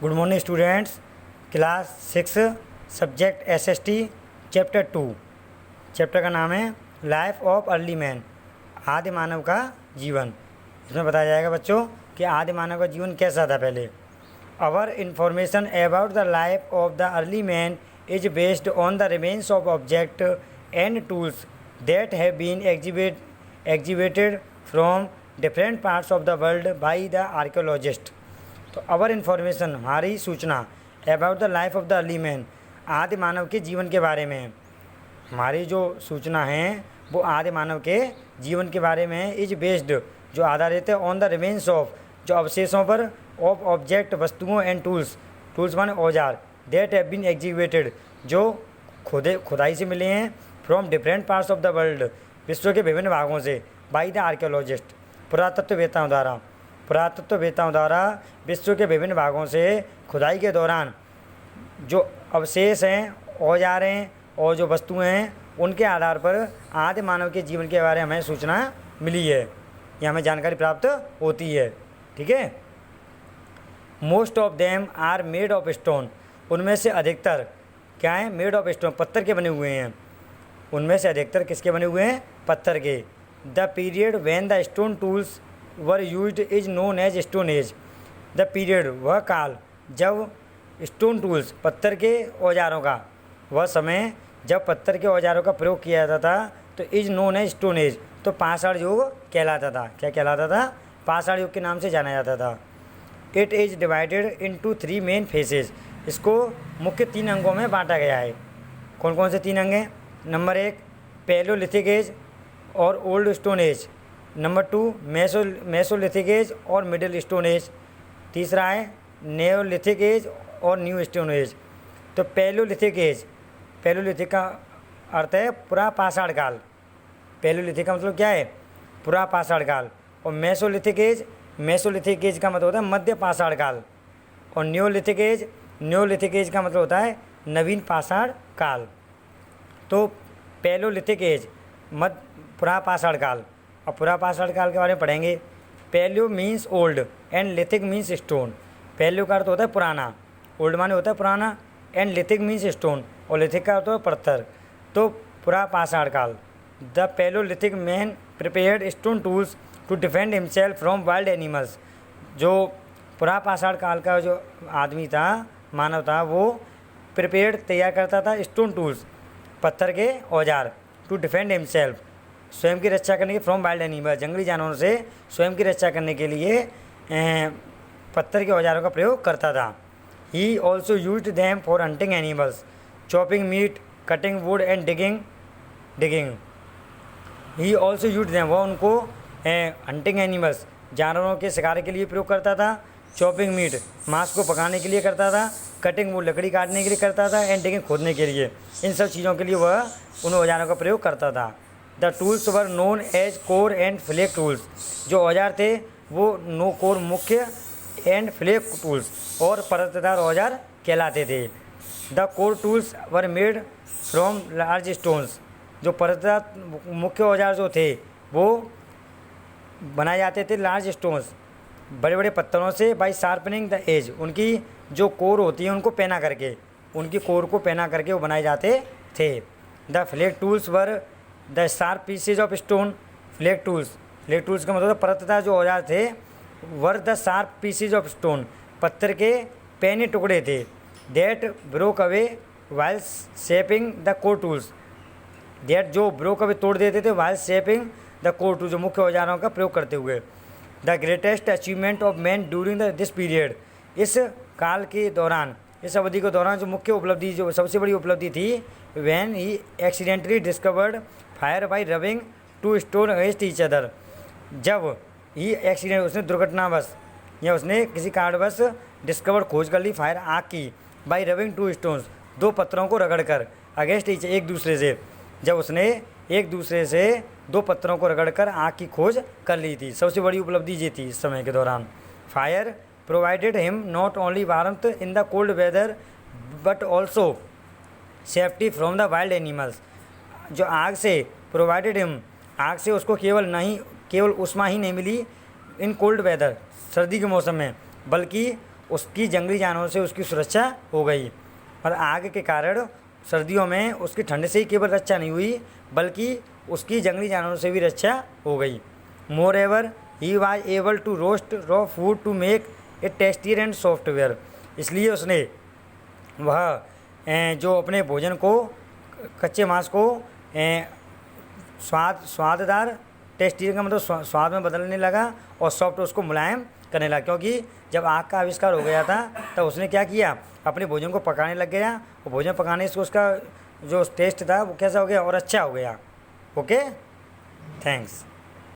Good morning students. Class 6 subject SST chapter 2। Chapter का नाम है लाइफ ऑफ अर्ली मैन, आदि मानव का जीवन। इसमें बताया जाएगा बच्चों कि आदि मानव का जीवन कैसा था पहले। Our information about the life of the early man is based on the remains of object and tools that have been exhibited from different parts of the world by the archaeologist. तो our information हमारी सूचना about the life of the early man, आदि मानव के जीवन के बारे में है। हमारी जो सूचना है वो आदि मानव के जीवन के बारे में है। इज बेस्ड जो आधारित है ऑन द रिमेन्स ऑफ जो अवशेषों पर, ऑफ ऑब्जेक्ट वस्तुओं एंड टूल्स माने औजार, दैट हैव बीन एग्जिबिटेड जो खुदाई से मिले हैं, from different parts of the world विश्व के विभिन्न भागों से, बाई द आर्कियोलॉजिस्ट पुरातत्ववेताओं द्वारा विश्व के विभिन्न भागों से खुदाई के दौरान जो अवशेष हैं, औजार हैं और जो वस्तुएं हैं, उनके आधार पर आदि मानव के जीवन के बारे में हमें सूचना मिली है, या हमें जानकारी प्राप्त होती है। ठीक है। Most of them are made of stone, उनमें से अधिकतर क्या है? मेड ऑफ स्टोन, पत्थर के बने हुए हैं। उनमें से अधिकतर किसके बने हुए हैं? पत्थर के। The period when the stone tools were used is known as stone age. The period वह काल जब स्टोन टूल्स पत्थर के औजारों का, वह समय जब पत्थर के औजारों का प्रयोग किया जाता था, तो is known as stone age, तो पाषाण युग कहलाता था। क्या कहलाता था? पाषाण युग के नाम से जाना जाता था। It is divided into 3 main faces, इसको मुख्य 3 अंगों में बांटा गया है। कौन कौन से 3 अंग हैं? नंबर 1 पैलियोलिथिक एज और old stone age. Number 2 Mesolithic as और मिडिल स्टोन एज। तीसरा है नेओलिथिक एज और न्यू स्टोन एज। तो पैलियोलिथिक एज, पैलियोलिथिक का अर्थ है पुरा पाषाण काल। पैलियोलिथिक का मतलब क्या है? पुरा पाषाण काल। और मेसोलिथिक एज का मतलब होता है मध्य पाषाण काल। और न्यूलिथिक एज का मतलब होता है नवीन पाषाण काल। तो पैलियोलिथिक एज पुरा पाषाण काल। अब पुरा पाषाण काल के बारे में पढ़ेंगे। Palaeo means old and lithic means stone. Palaeo का अर्थ होता है पुराना, ओल्ड माने होता है पुराना, एंड लिथिक मीन्स स्टोन, और लिथिक का अर्थ होता है पत्थर। तो पुरा पाषाण काल। The palaeolithic man prepared stone tools to defend himself from wild animals. जो पुरा पाषाण काल का जो आदमी था, मानव था, वो प्रिपेयर्ड तैयार करता था स्टोन टूल्स, पत्थर के औजार, टू डिफेंड हिमसेल्फ, स्वयं की रक्षा करने के, फ्रॉम वाइल्ड एनिमल, जंगली जानवरों से स्वयं की रक्षा करने के लिए पत्थर के औजारों का प्रयोग करता था। He also used them for hunting animals, chopping meat, cutting wood and digging. He also used them, वह उनको हंटिंग एनिमल्स, जानवरों के शिकार के लिए प्रयोग करता था, चॉपिंग मीट, मांस को पकाने के लिए करता था, कटिंग वुड, लकड़ी काटने के लिए करता था, एंड डिगिंग, खोदने के लिए। इन सब चीज़ों के लिए वह उन औजारों का प्रयोग करता था। The tools were known as core and flake tools, जो औजार थे वो कोर मुख्य एंड फ्लेक टूल्स और परतदार औजार कहलाते थे। The core tools were made from large stones, जो परतदार मुख्य औजार जो थे वो बनाए जाते थे लार्ज स्टोन्स, बड़े बड़े पत्थरों से, बाई शार्पनिंग द एज, उनकी जो कोर होती है उनको पहना करके, उनकी कोर को पहना करके वो बनाए जाते थे। The flake tools were the sharp pieces of stone. Flake tools का मतलब परतदार जो औजार थे were the sharp pieces of stone, पत्थर के पैने टुकड़े थे, that broke away while shaping the core tools, that जो ब्रोक अवे तोड़ देते थे while shaping the core tools, जो मुख्य औजारों का प्रयोग करते हुए। The greatest achievement of man during this period, इस काल के दौरान, इस अवधि के दौरान जो मुख्य उपलब्धि, जो सबसे बड़ी उपलब्धि थी, when he accidentally discovered fire by rubbing 2 stone against each other. जब ही एक्सीडेंट, उसने दुर्घटनावश या उसने किसी कारणवश डिस्कवर, खोज कर ली, फायर, आग की, बाई रबिंग 2 स्टोन्स, 2 पत्थरों को रगड़ कर, अगेंस्ट ईच, एक दूसरे से, जब उसने एक दूसरे से 2 पत्थरों को रगड़ कर आग की खोज कर ली थी। सबसे बड़ी उपलब्धि ये थी इस समय के दौरान। Fire provided him not only warmth in the cold weather but also safety from the wild animals. जो आग से प्रोवाइडेड हिम, आग से उसको केवल उष्मा ही नहीं मिली इन कोल्ड वेदर, सर्दी के मौसम में, बल्कि उसकी जंगली जानवरों से उसकी सुरक्षा हो गई। और आग के कारण सर्दियों में उसकी ठंड से ही केवल रक्षा नहीं हुई, बल्कि उसकी जंगली जानवरों से भी रक्षा हो गई। Moreover he was able to roast raw food to make a tastier and softer. इसलिए उसने वह जो अपने भोजन को, कच्चे मांस को स्वाददार, टेस्टी का मतलब स्वाद में बदलने लगा, और सॉफ्ट उसको मुलायम करने लगा। क्योंकि जब आग का आविष्कार हो गया था तब उसने क्या किया, अपने भोजन को पकाने लग गया, और भोजन पकाने से उसका जो टेस्ट था वो कैसा हो गया और अच्छा हो गया। Okay, thanks.